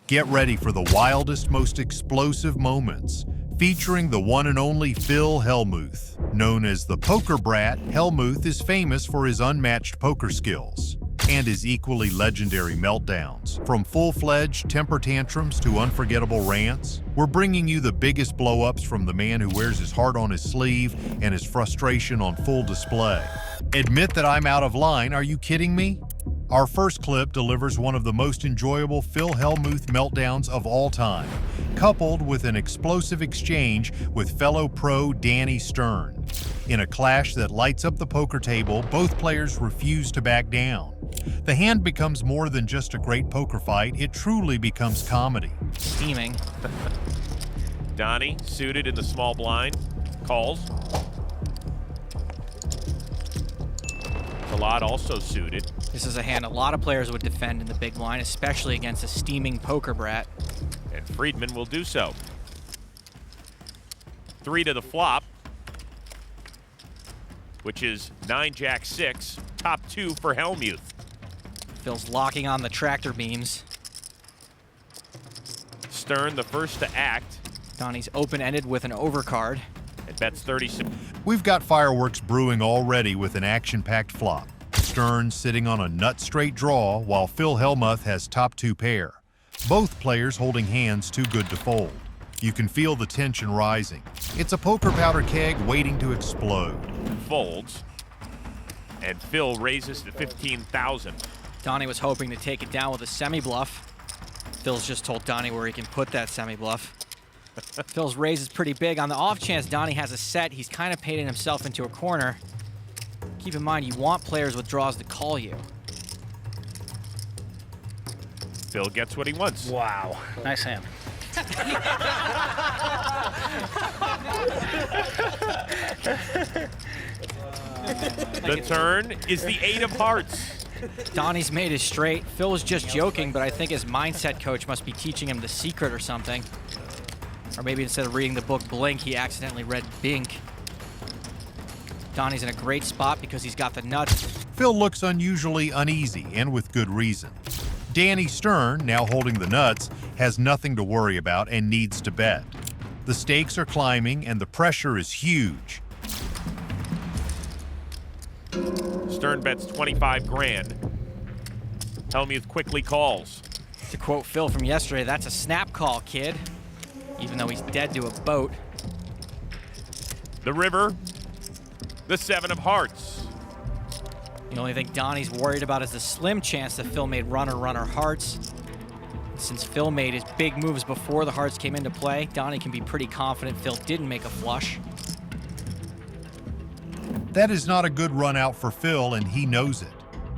Get ready for the wildest, most explosive moments, featuring the one and only Phil Hellmuth. Known as the poker brat, Hellmuth is famous for his unmatched poker skills and his equally legendary meltdowns. From full-fledged temper tantrums to unforgettable rants, we're bringing you the biggest blow-ups from the man who wears his heart on his sleeve and his frustration on full display. Admit that I'm out of line, are you kidding me? Our first clip delivers one of the most enjoyable Phil Hellmuth meltdowns of all time, coupled with an explosive exchange with fellow pro Danny Stern. In a clash that lights up the poker table, both players refuse to back down. The hand becomes more than just a great poker fight, it truly becomes comedy. Steaming. Donnie, suited in the small blind, calls. Talat also suited. This is a hand a lot of players would defend in the big blind, especially against a steaming poker brat. And Friedman will do so. 3 to the flop, which is 9-Jack-6, top 2 for Hellmuth. Phil's locking on the tractor beams. Stern the first to act. Donnie's open-ended with an overcard. And bets 36. We've got fireworks brewing already with an action-packed flop. Stern sitting on a nut-straight draw while Phil Hellmuth has top 2 pair. Both players holding hands too good to fold. You can feel the tension rising. It's a poker powder keg waiting to explode. Folds. And Phil raises to 15,000. Donnie was hoping to take it down with a semi-bluff. Phil's just told Donnie where he can put that semi-bluff. Phil's raise is pretty big. On the off chance Donnie has a set, he's kind of painted himself into a corner. Keep in mind, you want players with draws to call you. Phil gets what he wants. Wow, nice hand. The turn is the 8 of hearts. Donnie's made his straight. Phil was just joking, but I think his mindset coach must be teaching him the secret or something. Or maybe instead of reading the book Blink, he accidentally read Bink. Donnie's in a great spot because he's got the nuts. Phil looks unusually uneasy, and with good reason. Danny Stern, now holding the nuts, has nothing to worry about and needs to bet. The stakes are climbing and the pressure is huge. Stern bets 25 grand. Hellmuth quickly calls. To quote Phil from yesterday, that's a snap call, kid. Even though he's dead to a boat. The river, the 7 of hearts. The only thing Donnie's worried about is the slim chance that Phil made runner hearts. Since Phil made his big moves before the hearts came into play, Donnie can be pretty confident Phil didn't make a flush. That is not a good run out for Phil, and he knows it.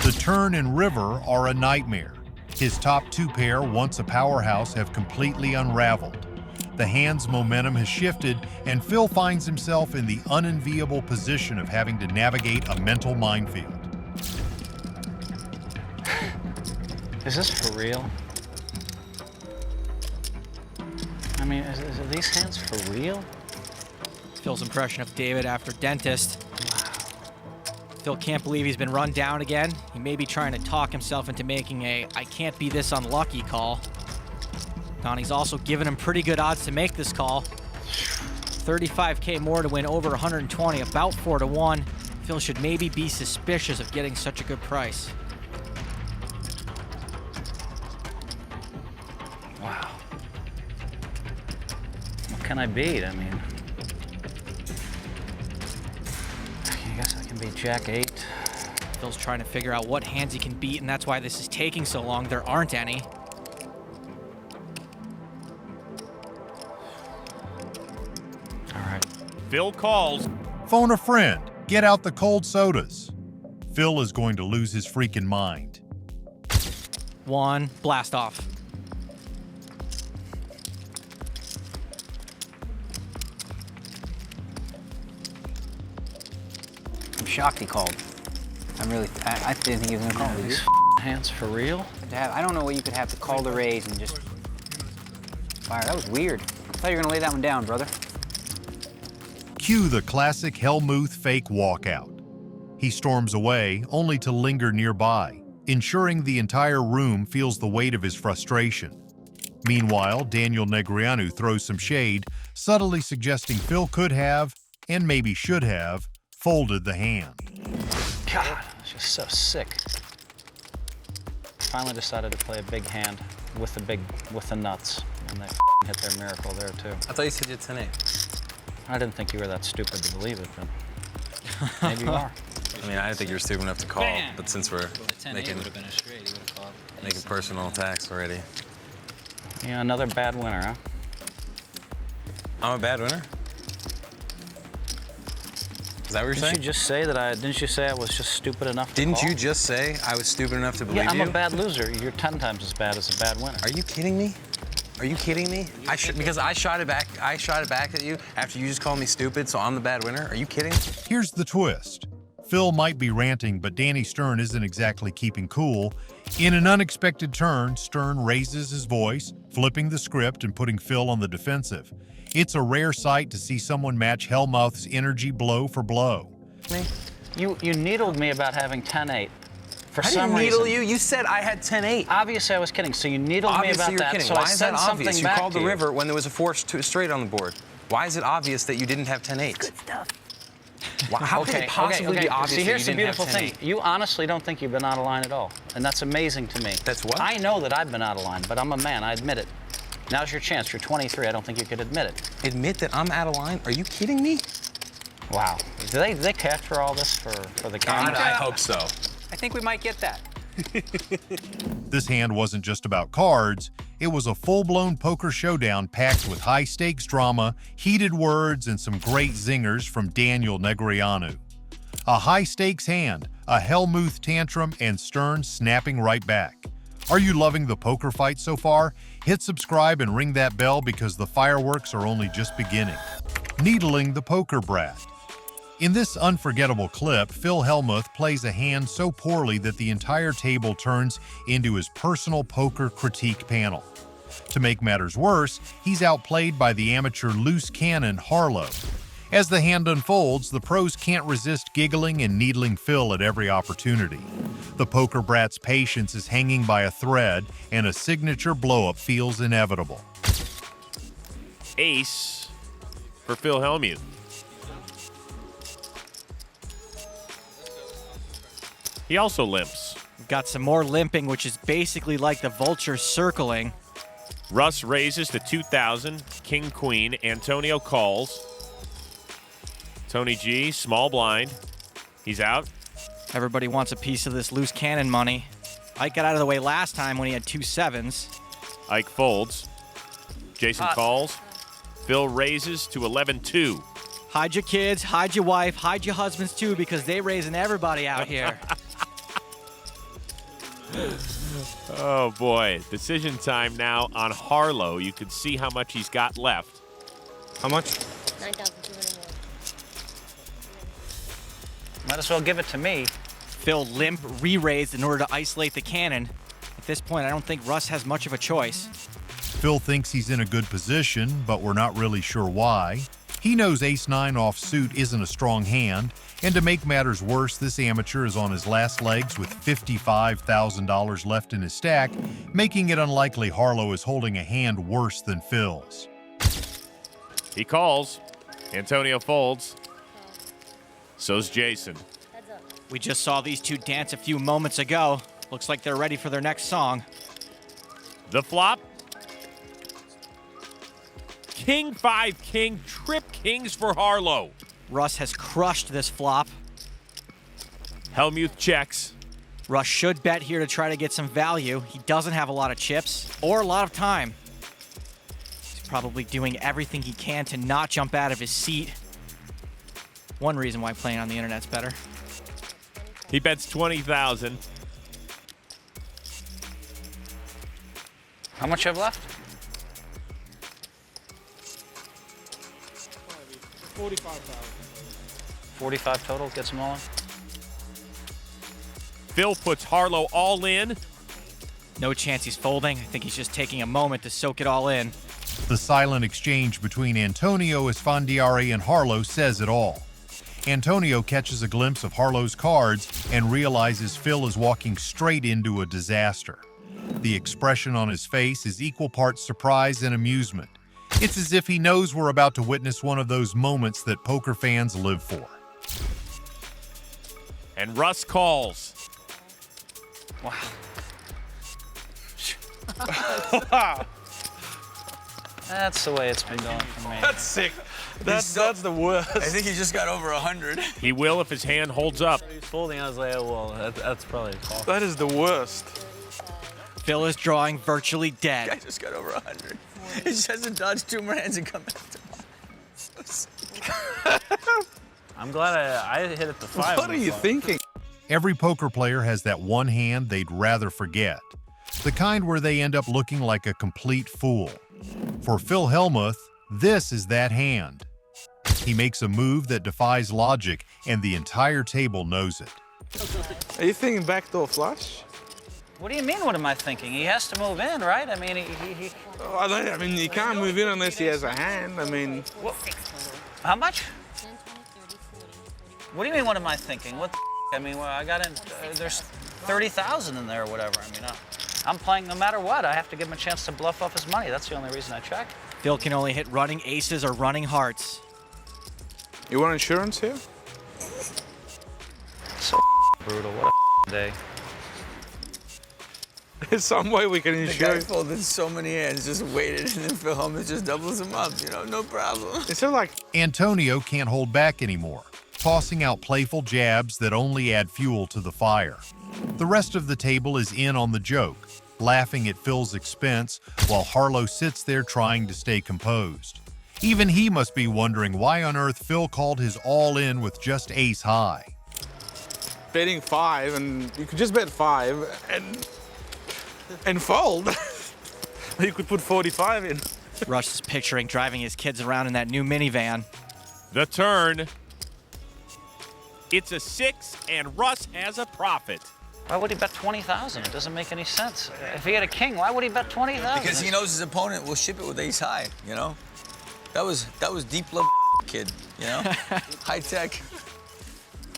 The turn and river are a nightmare. His top 2 pair, once a powerhouse, have completely unraveled. The hand's momentum has shifted, and Phil finds himself in the unenviable position of having to navigate a mental minefield. Is this for real? I mean, are these hands for real? Phil's impression of David after dentist. Phil can't believe he's been run down again. He may be trying to talk himself into making a "I can't be this unlucky" call. Donnie's also given him pretty good odds to make this call. 35K more to win over 120, about 4 to 1. Phil should maybe be suspicious of getting such a good price. Wow. What can I beat? I mean, I guess I can beat Jack-8. Phil's trying to figure out what hands he can beat, and that's why this is taking so long. There aren't any. Phil calls. Phone a friend. Get out the cold sodas. Phil is going to lose his freaking mind. 1, blast off. I'm shocked he called. I didn't think he was gonna call. These hands for real? I don't know what you could have to call the raise and just fire. That was weird. I thought you were gonna lay that one down, brother. Cue the classic Hellmuth fake walkout. He storms away, only to linger nearby, ensuring the entire room feels the weight of his frustration. Meanwhile, Daniel Negreanu throws some shade, subtly suggesting Phil could have, and maybe should have, folded the hand. God, it's just so sick. Finally decided to play a big hand with the nuts, and they hit their miracle there too. I thought you said you had 10-8. I didn't think you were that stupid to believe it, but maybe you are. I mean, I didn't think you were stupid enough to call, Bam! but since we're making personal attacks already. Yeah, another bad winner, huh? I'm a bad winner? Is that what you're saying? Didn't you just say that didn't you say I was just stupid enough to Didn't call? you just say I was stupid enough to believe Yeah, you? I'm a bad loser. You're 10 times as bad as a bad winner. Are you kidding me? Are you kidding me? Because I shot it back at you after you just called me stupid, so I'm the bad winner? Are you kidding? Here's the twist. Phil might be ranting, but Danny Stern isn't exactly keeping cool. In an unexpected turn, Stern raises his voice, flipping the script and putting Phil on the defensive. It's a rare sight to see someone match Hellmuth's energy blow for blow. You needled me about having 10-8. For I some didn't needle reason. you. You said I had 10-8. Obviously, I was kidding. So you needled Obviously, me about you're that. kidding. So Why I is said that something obvious? You back called to the you. river when there was a 4 straight on the board. Why is it obvious that you didn't have 10-8? Good stuff. How could it possibly be obvious See, here's that the you didn't beautiful have 10-8? thing. You honestly don't think you've been out of line at all, and that's amazing to me. That's what? I know that I've been out of line, but I'm a man. I admit it. Now's your chance. You're 23. I don't think you could admit it. Admit that I'm out of line? Are you kidding me? Wow. Do they capture all this for the camera? I hope so. I think we might get that. This hand wasn't just about cards, it was a full-blown poker showdown packed with high-stakes drama, heated words, and some great zingers from Daniel Negreanu. A high-stakes hand, a Hellmuth tantrum, and Stern snapping right back. Are you loving the poker fight so far? Hit subscribe and ring that bell because the fireworks are only just beginning. Needling the poker brat. In this unforgettable clip, Phil Hellmuth plays a hand so poorly that the entire table turns into his personal poker critique panel. To make matters worse, he's outplayed by the amateur loose cannon Harlow. As the hand unfolds, the pros can't resist giggling and needling Phil at every opportunity. The poker brat's patience is hanging by a thread, and a signature blow-up feels inevitable. Ace for Phil Hellmuth. He also limps. We've got some more limping, which is basically like the vulture circling. Russ raises to 2,000. King, queen. Antonio calls. Tony G, small blind. He's out. Everybody wants a piece of this loose cannon money. Ike got out of the way last time when he had 2 7s. Ike folds. Jason calls. Phil raises to 11-2. Hide your kids, hide your wife, hide your husbands too, because they raising everybody out here. Oh boy, decision time now on Harlow. You can see how much he's got left. How much? 9,200 more. Might as well give it to me. Phil limp re-raised in order to isolate the cannon. At this point, I don't think Russ has much of a choice. Phil thinks he's in a good position, but we're not really sure why. He knows ace-9 offsuit isn't a strong hand, and to make matters worse, this amateur is on his last legs with $55,000 left in his stack, making it unlikely Harlow is holding a hand worse than Phil's. He calls. Antonio folds. So's Jason. Heads up. We just saw these two dance a few moments ago. Looks like they're ready for their next song. The flop. King, 5, king, trip kings for Harlow. Russ has crushed this flop. Hellmuth checks. Russ should bet here to try to get some value. He doesn't have a lot of chips or a lot of time. He's probably doing everything he can to not jump out of his seat. One reason why playing on the internet's better. He bets 20,000. How much you have left? 45 total, gets them all in. Phil puts Harlow all in. No chance he's folding. I think he's just taking a moment to soak it all in. The silent exchange between Antonio Esfandiari and Harlow says it all. Antonio catches a glimpse of Harlow's cards and realizes Phil is walking straight into a disaster. The expression on his face is equal parts surprise and amusement. It's as if he knows we're about to witness one of those moments that poker fans live for. And Russ calls. Wow. That's the way it's been going for me. That's sick. That's the worst. I think he just got over 100. He will if his hand holds up. He's folding. I was like, oh, well, that's probably a call. That is the worst. Phil is drawing virtually I dead. just got over 100. He just has to dodge 2 more hands and come back to I'm glad I hit it to 5. What are you thinking? Every poker player has that one hand they'd rather forget. The kind where they end up looking like a complete fool. For Phil Hellmuth, this is that hand. He makes a move that defies logic, and the entire table knows it. Are you thinking backdoor flush? What do you mean, what am I thinking? He has to move in, right? I mean, he Oh, I mean, you can't move in unless he has a hand. I mean, How much? 10, 20, 30, 40, 40. What do you mean, what am I thinking? What the I mean, well, I got in, there's 30,000 in there or whatever. I mean, I'm playing no matter what. I have to give him a chance to bluff off his money. That's the only reason I check. Phil can only hit running aces or running hearts. you want insurance here? So brutal. What a day. There's some way we can The insure guy it. folded so many hands, just waited, and then Phil Hellmuth just doubles him up, no problem. Is it like, Antonio can't hold back anymore, tossing out playful jabs that only add fuel to the fire. The rest of the table is in on the joke, laughing at Phil's expense while Harlow sits there trying to stay composed. Even he must be wondering why on earth Phil called his all-in with just ace high. betting 5, and you could just bet 5 and fold? You could put 45 in. Rush is picturing driving his kids around in that new minivan. The turn. It's a 6, and Russ has a profit. Why would he bet 20,000? It doesn't make any sense. If he had a king, why would he bet 20,000? Because he knows his opponent will ship it with ace high, That was deep love kid, High tech.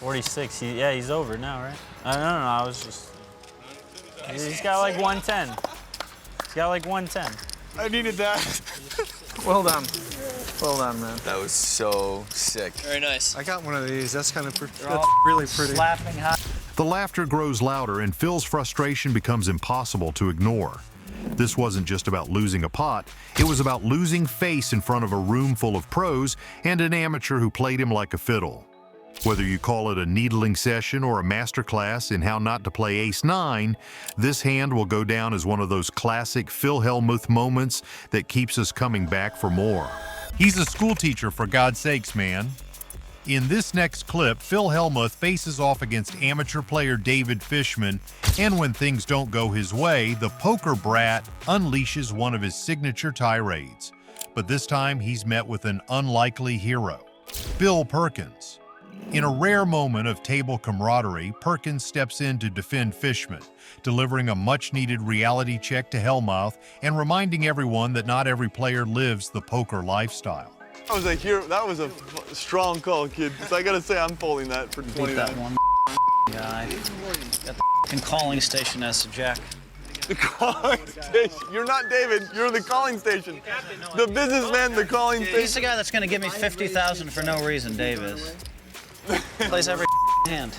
46. He's over now, right? No, I was just. He's got like 110. He's got like 110. I needed that. Well done. Well done, man. That was so sick. Very nice. I got one of these. That's kind of that's all really pretty. Slapping hot. The laughter grows louder and Phil's frustration becomes impossible to ignore. This wasn't just about losing a pot, it was about losing face in front of a room full of pros and an amateur who played him like a fiddle. Whether you call it a needling session or a masterclass in how not to play ace-9, this hand will go down as one of those classic Phil Hellmuth moments that keeps us coming back for more. He's a school teacher, for God's sakes, man. In this next clip, Phil Hellmuth faces off against amateur player David Fishman, and when things don't go his way, the poker brat unleashes one of his signature tirades. But this time, he's met with an unlikely hero, Bill Perkins. In a rare moment of table camaraderie, Perkins steps in to defend Fishman, delivering a much-needed reality check to Hellmuth and reminding everyone that not every player lives the poker lifestyle. That was a strong call, kid. So I gotta say, I'm folding that for 29. Beat that one guy. Got the calling station as a jack. The calling station. You're not David. You're the calling station. The businessman, the calling station. He's the guy that's going to give me 50,000 for no reason, Dave is. Plays every hand.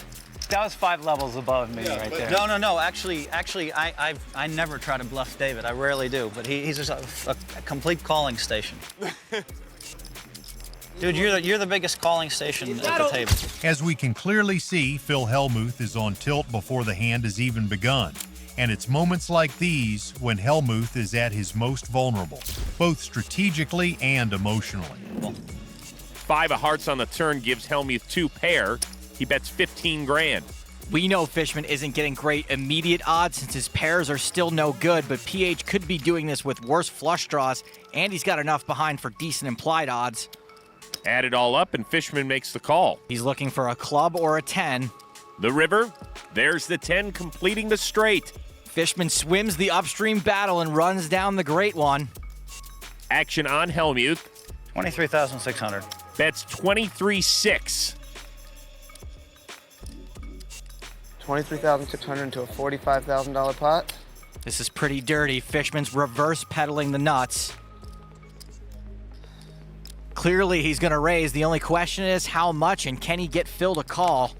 That was 5 levels above me right there. No. Actually, I never try to bluff David. I rarely do. But he's just a complete calling station. Dude, you're the biggest calling station at the table. As we can clearly see, Phil Hellmuth is on tilt before the hand has even begun. And it's moments like these when Hellmuth is at his most vulnerable, both strategically and emotionally. 5 of hearts on the turn gives Hellmuth 2 pair. He bets 15 grand. We know Fishman isn't getting great immediate odds since his pairs are still no good, but PH could be doing this with worse flush draws, and he's got enough behind for decent implied odds. Add it all up, and Fishman makes the call. He's looking for a club or a 10. The river, there's the 10 completing the straight. Fishman swims the upstream battle and runs down the great one. Action on Hellmuth. 23,600. Bets 23-6. 23,600 into a $45,000 pot. This is pretty dirty. Fishman's reverse pedaling the nuts. Clearly, he's going to raise. The only question is how much, and can he get Phil to call?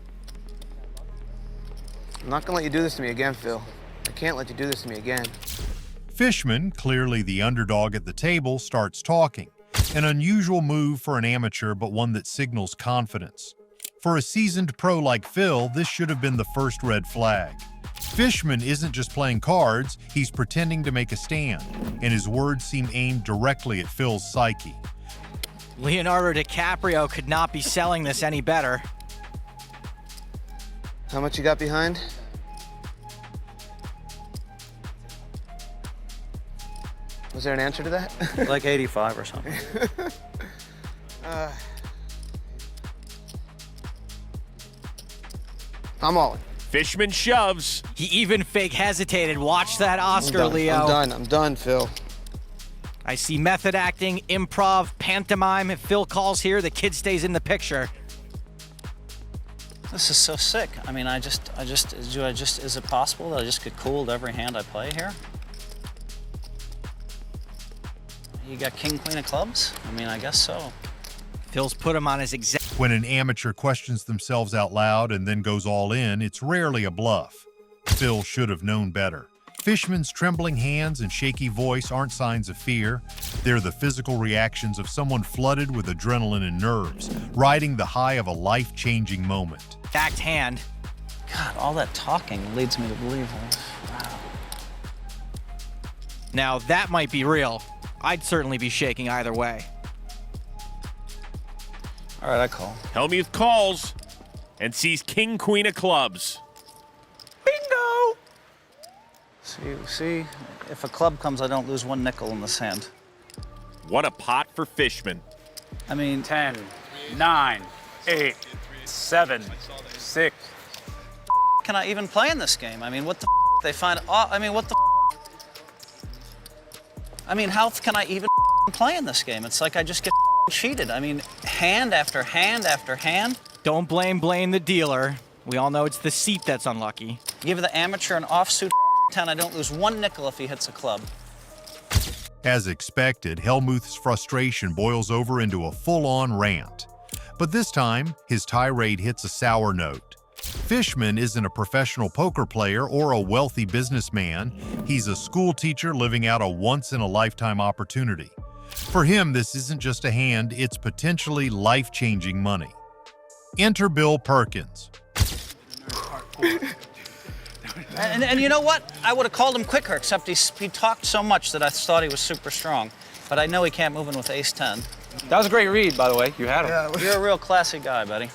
I'm not gonna let you do this to me again, Phil. I can't let you do this to me again. Fishman, clearly the underdog at the table, starts talking. An unusual move for an amateur, but one that signals confidence. For a seasoned pro like Phil, this should have been the first red flag. Fishman isn't just playing cards, he's pretending to make a stand, and his words seem aimed directly at Phil's psyche. Leonardo DiCaprio could not be selling this any better. How much you got behind? Was there an answer to that? Like 85 or something. I'm all in. Fishman shoves. He even fake hesitated. Watch that Oscar, I'm done. Leo. I'm done, Phil. I see method acting, improv, pantomime. If Phil calls here, the kid stays in the picture. This is so sick. I mean, is it possible that I just get cooled every hand I play here? You got king, queen of clubs? I mean, I guess so. Phil's put him on his exact. When an amateur questions themselves out loud and then goes all in, it's rarely a bluff. Phil should have known better. Fishman's trembling hands and shaky voice aren't signs of fear. They're the physical reactions of someone flooded with adrenaline and nerves, riding the high of a life-changing moment. Backed hand. God, all that talking leads me to believe. Wow. Now that might be real. I'd certainly be shaking either way. All right, I call. Hellmuth calls and sees king, queen of clubs. Bingo! See, if a club comes, I don't lose one nickel in this hand. What a pot for Fishman. I mean, 10, 9, 8, 7, 6. Can I even play in this game? I mean, what the they find? I mean, what the? I mean, how can I even play in this game? It's like I just get cheated. I mean, hand after hand after hand. Don't blame the dealer. We all know it's the seat that's unlucky. Give the amateur an offsuit 10. I don't lose one nickel if he hits a club. As expected, Hellmuth's frustration boils over into a full-on rant. But this time, his tirade hits a sour note. Fishman isn't a professional poker player or a wealthy businessman. He's a school teacher living out a once-in-a-lifetime opportunity. For him, this isn't just a hand, it's potentially life-changing money. Enter Bill Perkins. And you know what? I would have called him quicker, except he talked so much that I thought he was super strong. But I know he can't move in with ace-10. That was a great read, by the way. You had him. You're a real classy guy, buddy.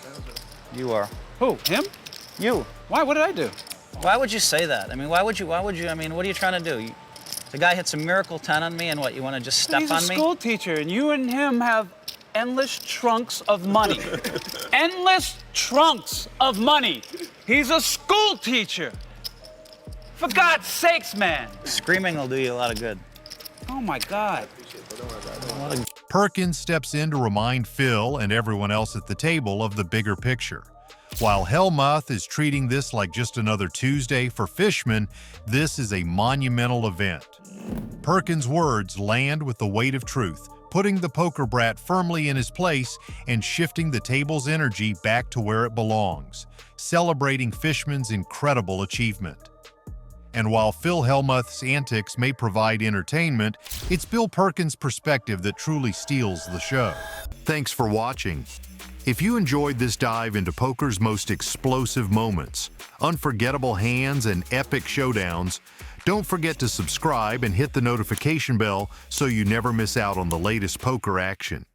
You are. Who? Him? You. Why? What did I do? Why would you say that? I mean, why would you, I mean, what are you trying to do? The guy hits a miracle 10 on me, and what, you want to just step on me? He's a school teacher, and you and him have endless trunks of money. Endless trunks of money. He's a school teacher. For God's sakes, man. Screaming will do you a lot of good. Oh, my God. Perkins steps in to remind Phil and everyone else at the table of the bigger picture. While Hellmuth is treating this like just another Tuesday, for Fishman, this is a monumental event. Perkins' words land with the weight of truth, putting the poker brat firmly in his place and shifting the table's energy back to where it belongs, celebrating Fishman's incredible achievement. And while Phil Hellmuth's antics may provide entertainment, it's Bill Perkins' perspective that truly steals the show. Thanks for watching. If you enjoyed this dive into poker's most explosive moments, unforgettable hands, and epic showdowns, don't forget to subscribe and hit the notification bell so you never miss out on the latest poker action.